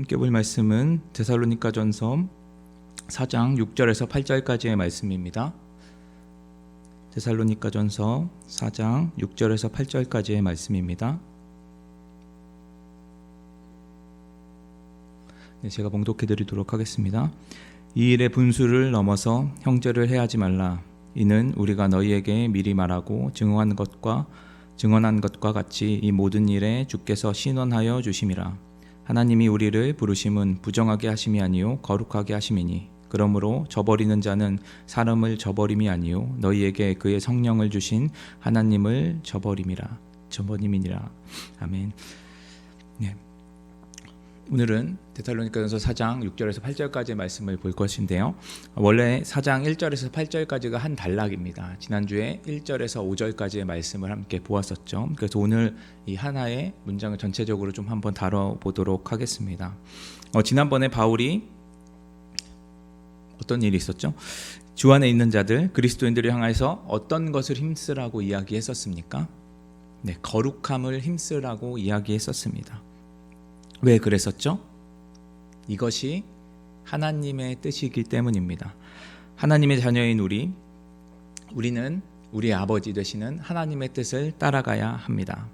함께 볼 말씀은 데살로니가전서 4장 6절에서 8절까지의 말씀입니다. 데살로니가전서 4장 6절에서 8절까지의 말씀입니다. 제가 봉독해 드리도록 하겠습니다. 이 일의 분수를 넘어서 형제를 해하지 말라. 이는 우리가 너희에게 미리 말하고 증언한 것과 같이 이 모든 일에 주께서 신원하여 주심이라. 하나님이 우리를 부르심은 부정하게 하심이 아니요 거룩하게 하심이니 그러므로 저버리는 자는 사람을 저버림이 아니요 너희에게 그의 성령을 주신 하나님을 저버림이니라. 아멘. 네. 오늘은 데살로니가전서 4장 6절에서 8절까지의 말씀을 볼 것인데요. 원래 4장 1절에서 8절까지가 한 단락입니다. 지난주에 1절에서 5절까지의 말씀을 함께 보았었죠. 그래서 오늘 이 하나의 문장을 전체적으로 좀 한번 다뤄보도록 하겠습니다. 지난번에 바울이 어떤 일이 있었죠? 주 안에 있는 자들, 그리스도인들을 향해서 어떤 것을 힘쓰라고 이야기했었습니까? 네, 거룩함을 힘쓰라고 이야기했었습니다. 왜 그랬었죠? 이것이 하나님의 뜻이기 때문입니다. 하나님의 자녀인 우리는 우리의 아버지 되시는 하나님의 뜻을 따라가야 합니다.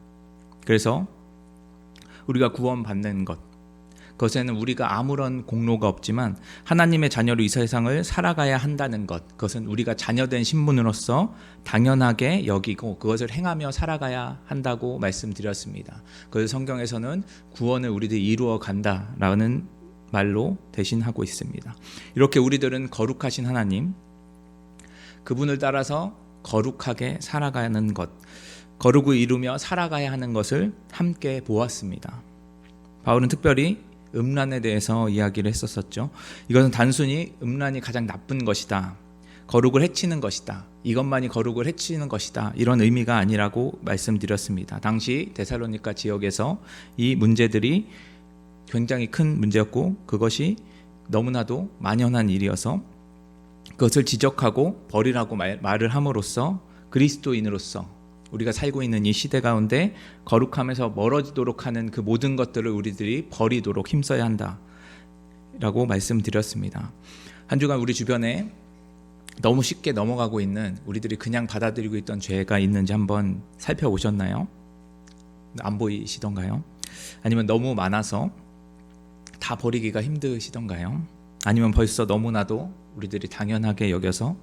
그래서 우리가 구원받는 그것에는 우리가 아무런 공로가 없지만 하나님의 자녀로 이 세상을 살아가야 한다는 것, 그것은 우리가 자녀된 신분으로서 당연하게 여기고 그것을 행하며 살아가야 한다고 말씀드렸습니다. 그래서 성경에서는 구원을 우리들이 이루어 간다라는 말로 대신하고 있습니다. 이렇게 우리들은 거룩하신 하나님, 그분을 따라서 거룩하게 살아가는 것, 거룩을 이루며 살아가야 하는 것을 함께 보았습니다. 바울은 특별히 음란에 대해서 이야기를 했었죠. 이것은 단순히 음란이 가장 나쁜 것이다, 거룩을 해치는 것이다, 이것만이 거룩을 해치는 것이다, 이런 의미가 아니라고 말씀드렸습니다. 당시 데살로니가 지역에서 이 문제들이 굉장히 큰 문제였고 그것이 너무나도 만연한 일이어서 그것을 지적하고 버리라고 말을 함으로써 그리스도인으로서 우리가 살고 있는 이 시대 가운데 거룩함에서 멀어지도록 하는 그 모든 것들을 우리들이 버리도록 힘써야 한다라고 말씀드렸습니다. 한 주간 우리 주변에 너무 쉽게 넘어가고 있는, 우리들이 그냥 받아들이고 있던 죄가 있는지 한번 살펴보셨나요? 안 보이시던가요? 아니면 너무 많아서 다 버리기가 힘드시던가요? 아니면 벌써 너무나도 우리들이 당연하게 여겨서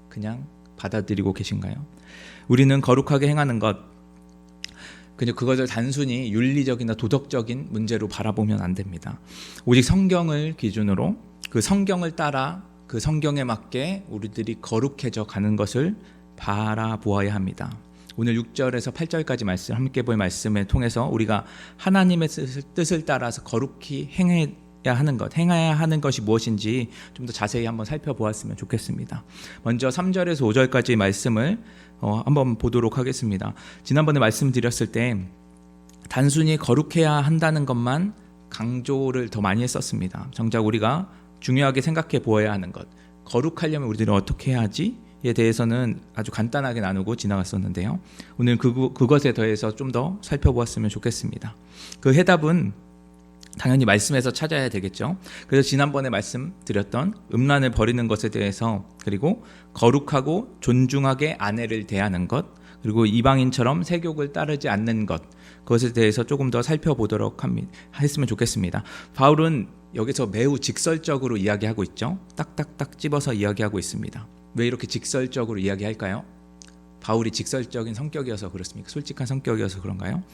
그냥 받아들이고 계신가요? 우리는 거룩하게 행하는 것, 그것을 단순히 윤리적이나 도덕적인 문제로 바라보면 안 됩니다. 오직 성경을 기준으로 그 성경을 따라 그 성경에 맞게 우리들이 거룩해져 가는 것을 바라보아야 합니다. 오늘 6절에서 8절까지 말씀, 함께 볼 말씀을 통해서 우리가 하나님의 뜻을 따라서 거룩히 행해야 하는 것이 무엇인지 좀 더 자세히 한번 살펴보았으면 좋겠습니다. 먼저 3절에서 5절까지 말씀을 한번 보도록 하겠습니다. 지난번에 말씀드렸을 때 단순히 거룩해야 한다는 것만 강조를 더 많이 했었습니다. 정작 우리가 중요하게 생각해 보아야 하는 것, 거룩하려면 우리들은 어떻게 해야 하지에 대해서는 아주 간단하게 나누고 지나갔었는데요. 오늘 그것에 더해서 좀 더 살펴보았으면 좋겠습니다. 그 해답은 당연히 말씀에서 찾아야 되겠죠. 그래서 지난번에 말씀드렸던 음란을 버리는 것에 대해서, 그리고 거룩하고 존중하게 아내를 대하는 것, 그리고 이방인처럼 세욕을 따르지 않는 것, 그것에 대해서 조금 더 살펴보도록 했으면 좋겠습니다. 바울은 여기서 매우 직설적으로 이야기하고 있죠. 딱딱딱 집어서 이야기하고 있습니다. 왜 이렇게 직설적으로 이야기할까요? 바울이 직설적인 성격이어서 그렇습니까? 솔직한 성격이어서 그런가요?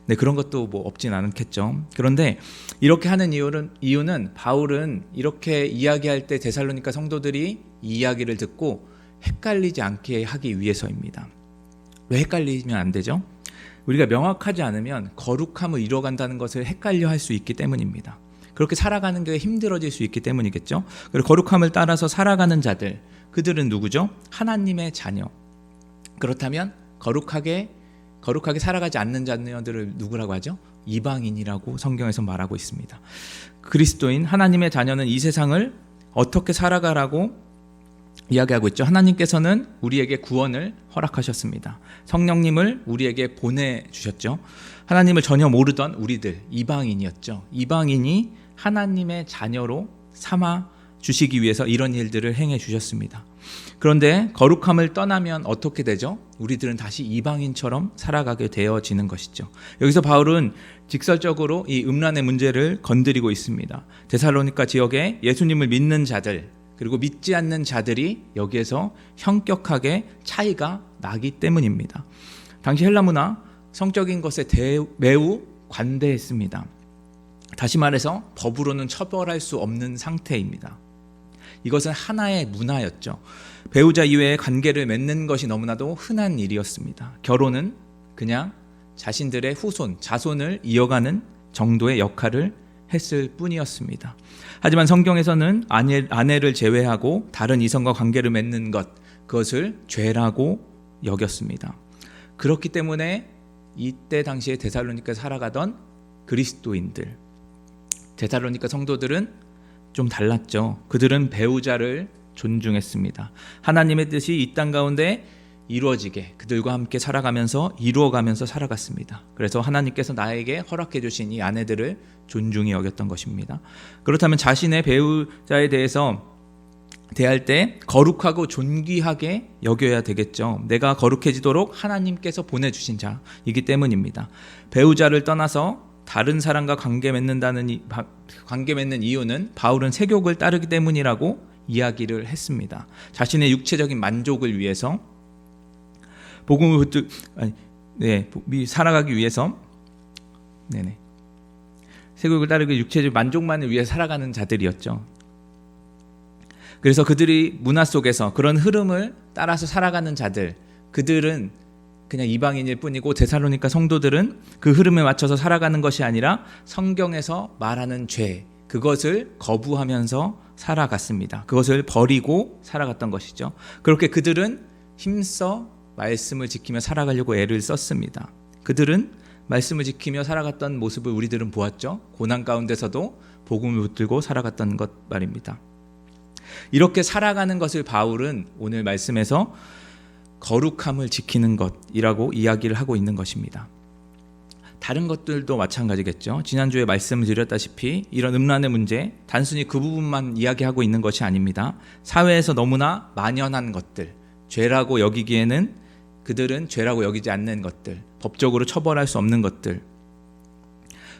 네, 그런 것도 없진 않겠죠. 그런데 이렇게 하는 이유는 바울은 이렇게 이야기할 때 데살로니가 성도들이 이 이야기를 듣고 헷갈리지 않게 하기 위해서입니다. 왜 헷갈리면 안 되죠? 우리가 명확하지 않으면 거룩함을 이뤄간다는 것을 헷갈려 할 수 있기 때문입니다. 그렇게 살아가는 게 힘들어질 수 있기 때문이겠죠. 그리고 거룩함을 따라서 살아가는 자들, 그들은 누구죠? 하나님의 자녀. 그렇다면 거룩하게 살아가지 않는 자녀들을 누구라고 하죠? 이방인이라고 성경에서 말하고 있습니다. 그리스도인 하나님의 자녀는 이 세상을 어떻게 살아가라고 이야기하고 있죠. 하나님께서는 우리에게 구원을 허락하셨습니다. 성령님을 우리에게 보내주셨죠. 하나님을 전혀 모르던 우리들, 이방인이었죠. 이방인이 하나님의 자녀로 삼아 주시기 위해서 이런 일들을 행해 주셨습니다. 그런데 거룩함을 떠나면 어떻게 되죠? 우리들은 다시 이방인처럼 살아가게 되어지는 것이죠. 여기서 바울은 직설적으로 이 음란의 문제를 건드리고 있습니다. 데살로니가 지역에 예수님을 믿는 자들, 그리고 믿지 않는 자들이 여기에서 현격하게 차이가 나기 때문입니다. 당시 헬라 문화, 성적인 것에 매우 관대했습니다. 다시 말해서 법으로는 처벌할 수 없는 상태입니다. 이것은 하나의 문화였죠. 배우자 이외의 관계를 맺는 것이 너무나도 흔한 일이었습니다. 결혼은 그냥 자신들의 후손, 자손을 이어가는 정도의 역할을 했을 뿐이었습니다. 하지만 성경에서는 아내를 제외하고 다른 이성과 관계를 맺는 것, 그것을 죄라고 여겼습니다. 그렇기 때문에 이때 당시에 데살로니가에 살아가던 그리스도인들, 데살로니가 성도들은 좀 달랐죠. 그들은 배우자를 존중했습니다. 하나님의 뜻이 이 땅 가운데 이루어지게 그들과 함께 살아가면서 이루어가면서 살아갔습니다. 그래서 하나님께서 나에게 허락해 주신 이 아내들을 존중히 여겼던 것입니다. 그렇다면 자신의 배우자에 대해서 대할 때 거룩하고 존귀하게 여겨야 되겠죠. 내가 거룩해지도록 하나님께서 보내주신 자이기 때문입니다. 배우자를 떠나서 다른 사람과 관계 맺는 이유는 바울은 세욕을 따르기 때문이라고 이야기를 했습니다. 자신의 육체적인 만족을 위해서 복음을 살아가기 위해서 세욕을 따르기 육체적 만족만을 위해 살아가는 자들이었죠. 그래서 그들이 문화 속에서 그런 흐름을 따라서 살아가는 자들, 그들은 그냥 이방인일 뿐이고 데살로니가 성도들은 그 흐름에 맞춰서 살아가는 것이 아니라 성경에서 말하는 죄, 그것을 거부하면서 살아갔습니다. 그것을 버리고 살아갔던 것이죠. 그렇게 그들은 힘써 말씀을 지키며 살아가려고 애를 썼습니다. 그들은 말씀을 지키며 살아갔던 모습을 우리들은 보았죠. 고난 가운데서도 복음을 붙들고 살아갔던 것 말입니다. 이렇게 살아가는 것을 바울은 오늘 말씀에서 거룩함을 지키는 것이라고 이야기를 하고 있는 것입니다. 다른 것들도 마찬가지겠죠. 지난주에 말씀을 드렸다시피 이런 음란의 문제, 단순히 그 부분만 이야기하고 있는 것이 아닙니다. 사회에서 너무나 만연한 것들, 죄라고 여기기에는 그들은 죄라고 여기지 않는 것들, 법적으로 처벌할 수 없는 것들,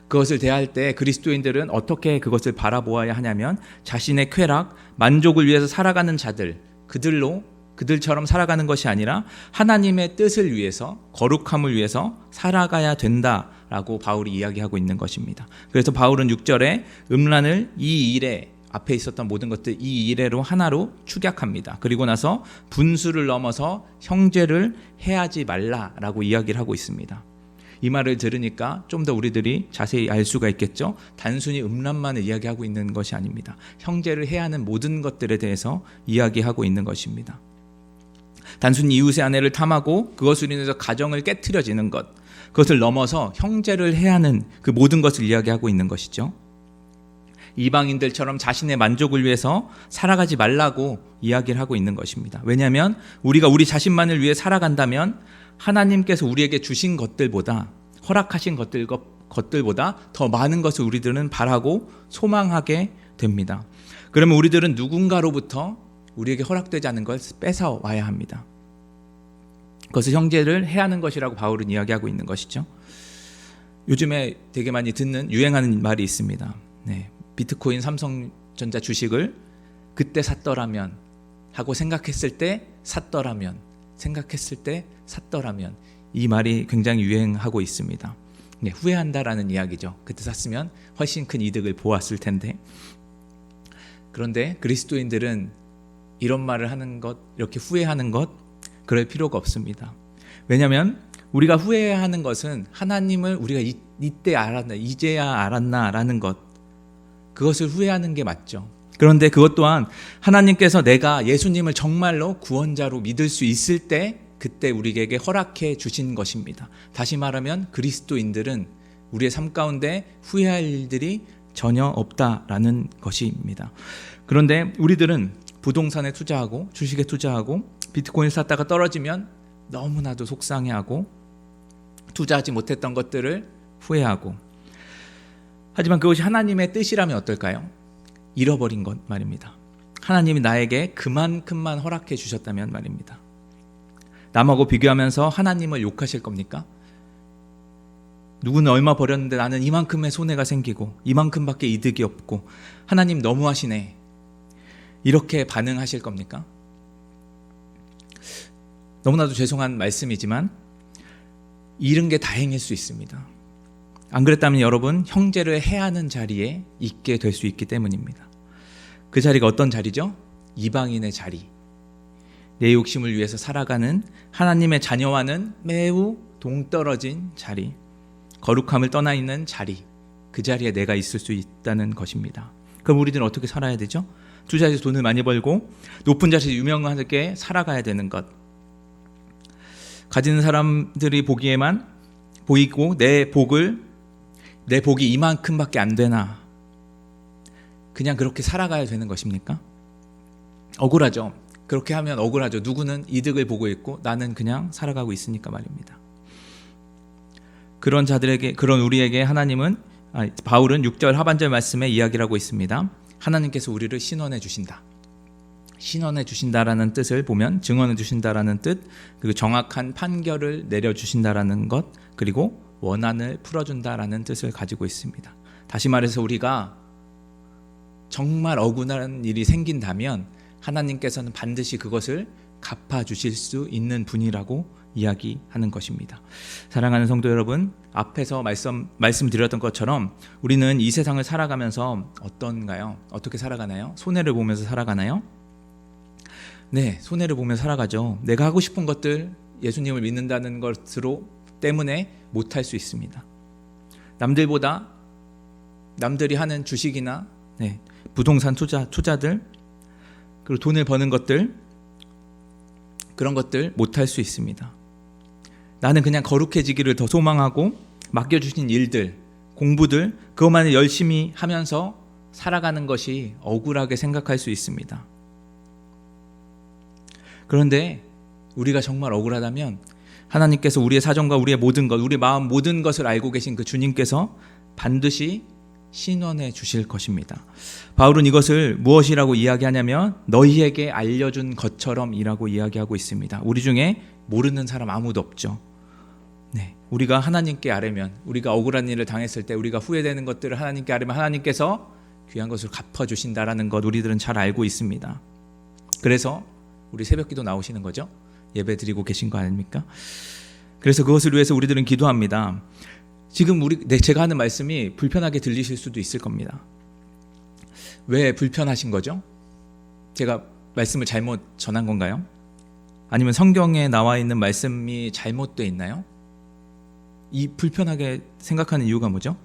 그것을 대할 때 그리스도인들은 어떻게 그것을 바라보아야 하냐면 자신의 쾌락, 만족을 위해서 살아가는 자들, 그들처럼 살아가는 것이 아니라 하나님의 뜻을 위해서, 거룩함을 위해서 살아가야 된다라고 바울이 이야기하고 있는 것입니다. 그래서 바울은 6절에 음란을 이 일에, 앞에 있었던 모든 것들 이 일에로 하나로 축약합니다. 그리고 나서 분수를 넘어서 형제를 해하지 말라라고 이야기를 하고 있습니다. 이 말을 들으니까 좀 더 우리들이 자세히 알 수가 있겠죠. 단순히 음란만을 이야기하고 있는 것이 아닙니다. 형제를 해하는 모든 것들에 대해서 이야기하고 있는 것입니다. 단순히 이웃의 아내를 탐하고 그것으로 인해서 가정을 깨트려지는 것, 그것을 넘어서 형제를 해하는 그 모든 것을 이야기하고 있는 것이죠. 이방인들처럼 자신의 만족을 위해서 살아가지 말라고 이야기를 하고 있는 것입니다. 왜냐하면 우리가 우리 자신만을 위해 살아간다면 하나님께서 우리에게 주신 것들보다, 허락하신 것들보다 더 많은 것을 우리들은 바라고 소망하게 됩니다. 그러면 우리들은 누군가로부터 우리에게 허락되지 않은 걸 뺏어와야 합니다. 그것을 형제를 해하는 것이라고 바울은 이야기하고 있는 것이죠. 요즘에 되게 많이 듣는 유행하는 말이 있습니다. 비트코인, 삼성전자 주식을 그때 샀더라면 하고 생각했을 때 샀더라면 이 말이 굉장히 유행하고 있습니다. 후회한다라는 이야기죠. 그때 샀으면 훨씬 큰 이득을 보았을 텐데. 그런데 그리스도인들은 이런 말을 하는 것, 이렇게 후회하는 것, 그럴 필요가 없습니다. 왜냐하면 우리가 후회하는 것은 하나님을 우리가 이때 알았나, 이제야 알았나라는 것, 그것을 후회하는 게 맞죠. 그런데 그것 또한 하나님께서 내가 예수님을 정말로 구원자로 믿을 수 있을 때 그때 우리에게 허락해 주신 것입니다. 다시 말하면 그리스도인들은 우리의 삶 가운데 후회할 일들이 전혀 없다라는 것입니다. 그런데 우리들은 부동산에 투자하고 주식에 투자하고 비트코인 샀다가 떨어지면 너무나도 속상해하고 투자하지 못했던 것들을 후회하고, 하지만 그것이 하나님의 뜻이라면 어떨까요? 잃어버린 것 말입니다. 하나님이 나에게 그만큼만 허락해 주셨다면 말입니다. 남하고 비교하면서 하나님을 욕하실 겁니까? 누구는 얼마 벌였는데 나는 이만큼의 손해가 생기고 이만큼밖에 이득이 없고 하나님 너무하시네, 이렇게 반응하실 겁니까? 너무나도 죄송한 말씀이지만 잃은 게 다행일 수 있습니다. 안 그랬다면 여러분, 형제를 해하는 자리에 있게 될 수 있기 때문입니다. 그 자리가 어떤 자리죠? 이방인의 자리, 내 욕심을 위해서 살아가는 하나님의 자녀와는 매우 동떨어진 자리, 거룩함을 떠나 있는 자리, 그 자리에 내가 있을 수 있다는 것입니다. 그럼 우리들은 어떻게 살아야 되죠? 투자해서 돈을 많이 벌고 높은 자리에서 유명하게 살아가야 되는 것, 가지는 사람들이 보기에만 보이고 내 복이 이만큼밖에 안 되나, 그냥 그렇게 살아가야 되는 것입니까? 억울하죠. 그렇게 하면 억울하죠. 누구는 이득을 보고 있고 나는 그냥 살아가고 있으니까 말입니다. 그런 자들에게, 그런 우리에게 바울은 6절 하반절 말씀에 이야기를 하고 있습니다. 하나님께서 우리를 신원해 주신다. 신원해 주신다라는 뜻을 보면 증언해 주신다라는 뜻, 그리고 정확한 판결을 내려 주신다라는 것, 그리고 원한을 풀어준다라는 뜻을 가지고 있습니다. 다시 말해서 우리가 정말 억울한 일이 생긴다면 하나님께서는 반드시 그것을 갚아주실 수 있는 분이라고 이야기하는 것입니다. 사랑하는 성도 여러분, 앞에서 말씀드렸던 것처럼 우리는 이 세상을 살아가면서 어떤가요? 어떻게 살아가나요? 손해를 보면서 살아가나요? 네, 손해를 보면서 살아가죠. 내가 하고 싶은 것들, 예수님을 믿는다는 것으로 때문에 못할 수 있습니다. 남들이 하는 주식이나 부동산 투자들, 그리고 돈을 버는 것들, 그런 것들 못할 수 있습니다. 나는 그냥 거룩해지기를 더 소망하고 맡겨주신 일들, 공부들, 그것만을 열심히 하면서 살아가는 것이 억울하게 생각할 수 있습니다. 그런데 우리가 정말 억울하다면 하나님께서 우리의 사정과 우리의 모든 것, 우리 마음 모든 것을 알고 계신 그 주님께서 반드시 신원해 주실 것입니다. 바울은 이것을 무엇이라고 이야기하냐면 너희에게 알려준 것처럼이라고 이야기하고 있습니다. 우리 중에 모르는 사람 아무도 없죠. 우리가 하나님께 아뢰면, 우리가 억울한 일을 당했을 때 우리가 후회되는 것들을 하나님께 아뢰면 하나님께서 귀한 것을 갚아주신다라는 것 우리들은 잘 알고 있습니다. 그래서 우리 새벽기도 나오시는 거죠. 예배 드리고 계신 거 아닙니까? 그래서 그것을 위해서 우리들은 기도합니다. 지금 제가 하는 말씀이 불편하게 들리실 수도 있을 겁니다. 왜 불편하신 거죠? 제가 말씀을 잘못 전한 건가요? 아니면 성경에 나와 있는 말씀이 잘못되어 있나요? 이 불편하게 생각하는 이유가 뭐죠?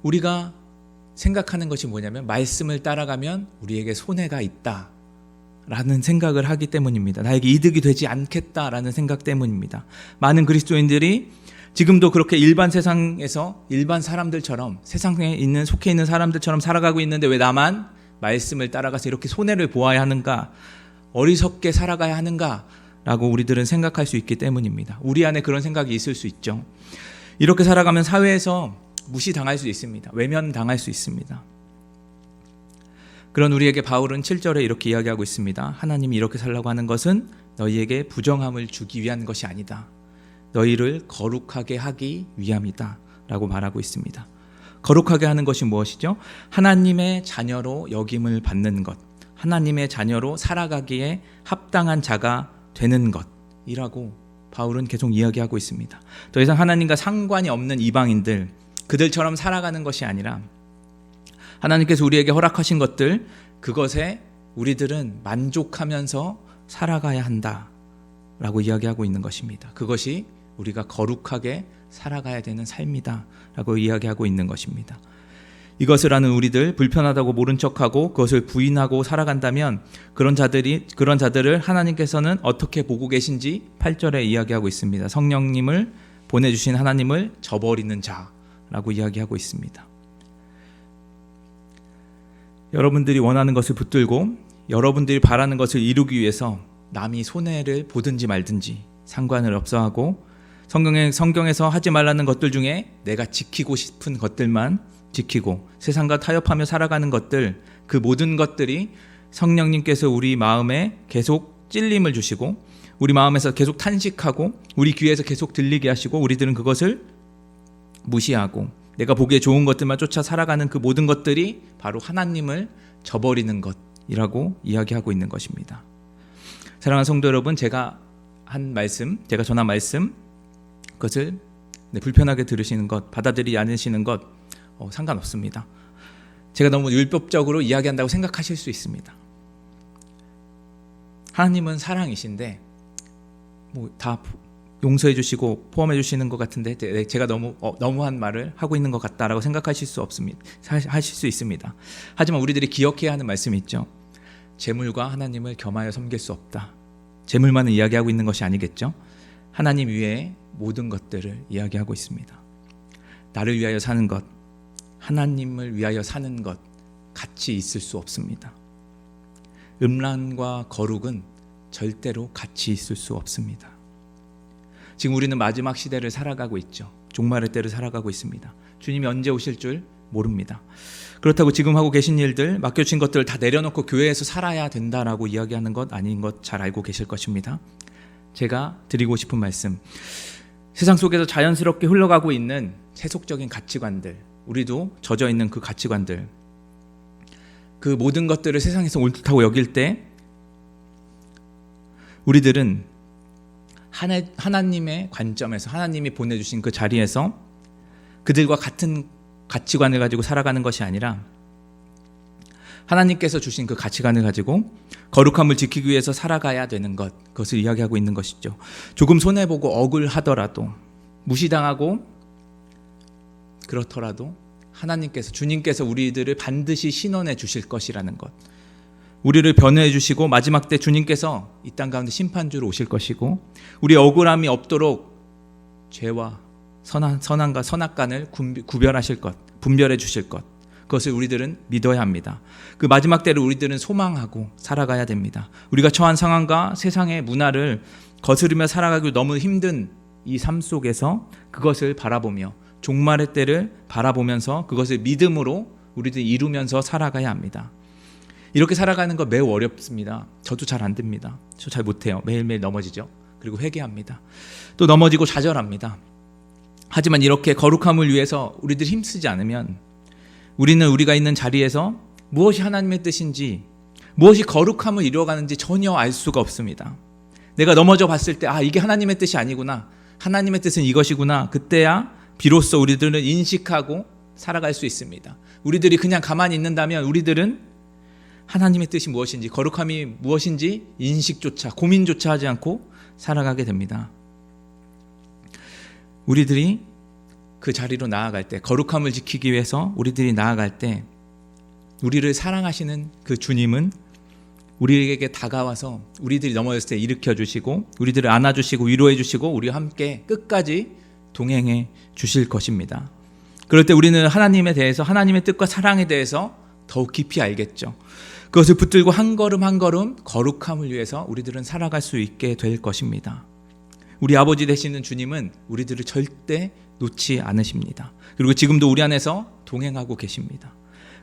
우리가 생각하는 것이 뭐냐면 말씀을 따라가면 우리에게 손해가 있다 라는 생각을 하기 때문입니다. 나에게 이득이 되지 않겠다라는 생각 때문입니다. 많은 그리스도인들이 지금도 그렇게 일반 세상에서 일반 사람들처럼, 세상에 속해 있는 사람들처럼 살아가고 있는데 왜 나만 말씀을 따라가서 이렇게 손해를 보아야 하는가, 어리석게 살아가야 하는가 라고 우리들은 생각할 수 있기 때문입니다. 우리 안에 그런 생각이 있을 수 있죠. 이렇게 살아가면 사회에서 무시당할 수 있습니다. 외면당할 수 있습니다. 그런 우리에게 바울은 7절에 이렇게 이야기하고 있습니다. 하나님이 이렇게 살라고 하는 것은 너희에게 부정함을 주기 위한 것이 아니다. 너희를 거룩하게 하기 위함이다 라고 말하고 있습니다. 거룩하게 하는 것이 무엇이죠? 하나님의 자녀로 여김을 받는 것, 하나님의 자녀로 살아가기에 합당한 자가 되는 것이라고 바울은 계속 이야기하고 있습니다. 더 이상 하나님과 상관이 없는 이방인들, 그들처럼 살아가는 것이 아니라 하나님께서 우리에게 허락하신 것들, 그것에 우리들은 만족하면서 살아가야 한다라고 이야기하고 있는 것입니다. 그것이 우리가 거룩하게 살아가야 되는 삶이다 라고 이야기하고 있는 것입니다. 이것을 아는 우리들, 불편하다고 모른 척하고 그것을 부인하고 살아간다면 그런 자들을 하나님께서는 어떻게 보고 계신지 8절에 이야기하고 있습니다. 성령님을 보내주신 하나님을 저버리는 자라고 이야기하고 있습니다. 여러분들이 원하는 것을 붙들고 여러분들이 바라는 것을 이루기 위해서 남이 손해를 보든지 말든지 상관을 없어하고 성경에서 하지 말라는 것들 중에 내가 지키고 싶은 것들만 지키고 세상과 타협하며 살아가는 것들, 그 모든 것들이 성령님께서 우리 마음에 계속 찔림을 주시고 우리 마음에서 계속 탄식하고 우리 귀에서 계속 들리게 하시고 우리들은 그것을 무시하고 내가 보기에 좋은 것들만 쫓아 살아가는 그 모든 것들이 바로 하나님을 저버리는 것이라고 이야기하고 있는 것입니다. 사랑하는 성도 여러분, 제가 전한 말씀, 그것을 불편하게 들으시는 것, 받아들이지 않으시는 것 상관없습니다. 제가 너무 율법적으로 이야기한다고 생각하실 수 있습니다. 하나님은 사랑이신데 다 용서해 주시고 포함해 주시는 것 같은데 제가 너무한 말을 하고 있는 것 같다라고 생각하실 수 있습니다. 하지만 우리들이 기억해야 하는 말씀이 있죠. 재물과 하나님을 겸하여 섬길 수 없다. 재물만을 이야기하고 있는 것이 아니겠죠. 하나님 외에 모든 것들을 이야기하고 있습니다. 나를 위하여 사는 것, 하나님을 위하여 사는 것 같이 있을 수 없습니다. 음란과 거룩은 절대로 같이 있을 수 없습니다. 지금 우리는 마지막 시대를 살아가고 있죠. 종말의 때를 살아가고 있습니다. 주님이 언제 오실 줄 모릅니다. 그렇다고 지금 하고 계신 일들, 맡겨주신 것들을 다 내려놓고 교회에서 살아야 된다라고 이야기하는 것 아닌 것 잘 알고 계실 것입니다. 제가 드리고 싶은 말씀, 세상 속에서 자연스럽게 흘러가고 있는 세속적인 가치관들, 우리도 젖어 있는 그 가치관들, 그 모든 것들을 세상에서 옳다고 여길 때 우리들은 하나님의 관점에서, 하나님이 보내주신 그 자리에서 그들과 같은 가치관을 가지고 살아가는 것이 아니라 하나님께서 주신 그 가치관을 가지고 거룩함을 지키기 위해서 살아가야 되는 것, 그것을 이야기하고 있는 것이죠. 조금 손해보고 억울하더라도, 무시당하고 그렇더라도 하나님께서, 주님께서 우리들을 반드시 신원해 주실 것이라는 것, 우리를 변호해 주시고 마지막 때 주님께서 이 땅 가운데 심판주로 오실 것이고 우리 억울함이 없도록 죄와 선함과 선악간을 구별하실 것, 분별해 주실 것, 그것을 우리들은 믿어야 합니다. 그 마지막 때를 우리들은 소망하고 살아가야 됩니다. 우리가 처한 상황과 세상의 문화를 거스르며 살아가기 너무 힘든 이 삶 속에서 그것을 바라보며 종말의 때를 바라보면서 그것을 믿음으로 우리들이 이루면서 살아가야 합니다. 이렇게 살아가는 거 매우 어렵습니다. 저도 잘 안 됩니다. 저 잘 못해요. 매일매일 넘어지죠. 그리고 회개합니다. 또 넘어지고 좌절합니다. 하지만 이렇게 거룩함을 위해서 우리들이 힘쓰지 않으면 우리는 우리가 있는 자리에서 무엇이 하나님의 뜻인지, 무엇이 거룩함을 이루어가는지 전혀 알 수가 없습니다. 내가 넘어져 봤을 때 이게 하나님의 뜻이 아니구나, 하나님의 뜻은 이것이구나, 그때야 비로소 우리들은 인식하고 살아갈 수 있습니다. 우리들이 그냥 가만히 있는다면 우리들은 하나님의 뜻이 무엇인지, 거룩함이 무엇인지 인식조차, 고민조차 하지 않고 살아가게 됩니다. 우리들이 그 자리로 나아갈 때, 거룩함을 지키기 위해서 우리들이 나아갈 때 우리를 사랑하시는 그 주님은 우리에게 다가와서 우리들이 넘어졌을 때 일으켜 주시고 우리들을 안아주시고 위로해 주시고 우리와 함께 끝까지 동행해 주실 것입니다. 그럴 때 우리는 하나님에 대해서, 하나님의 뜻과 사랑에 대해서 더욱 깊이 알겠죠. 그것을 붙들고 한 걸음 한 걸음 거룩함을 위해서 우리들은 살아갈 수 있게 될 것입니다. 우리 아버지 되시는 주님은 우리들을 절대 놓지 않으십니다. 그리고 지금도 우리 안에서 동행하고 계십니다.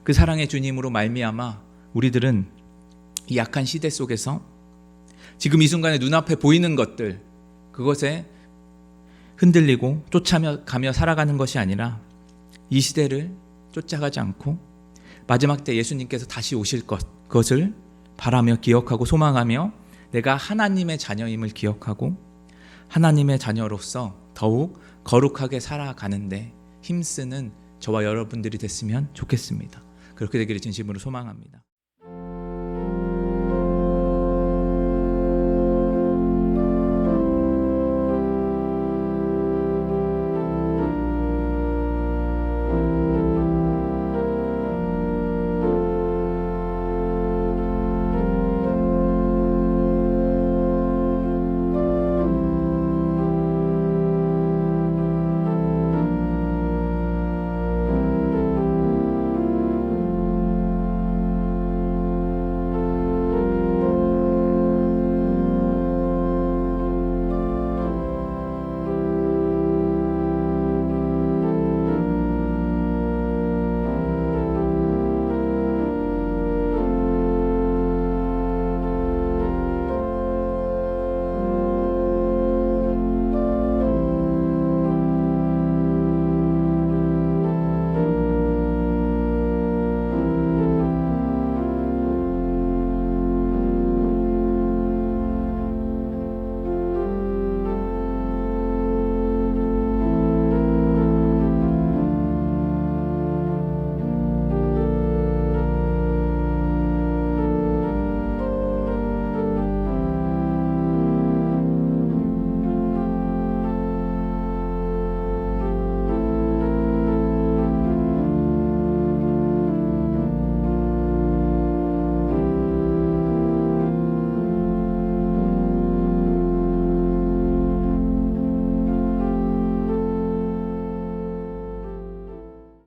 그 사랑의 주님으로 말미암아 우리들은 이 약한 시대 속에서 지금 이 순간에 눈앞에 보이는 것들, 그것에 흔들리고 쫓아가며 살아가는 것이 아니라 이 시대를 쫓아가지 않고 마지막 때 예수님께서 다시 오실 그것을 바라며 기억하고 소망하며 내가 하나님의 자녀임을 기억하고 하나님의 자녀로서 더욱 거룩하게 살아가는데 힘쓰는 저와 여러분들이 됐으면 좋겠습니다. 그렇게 되기를 진심으로 소망합니다.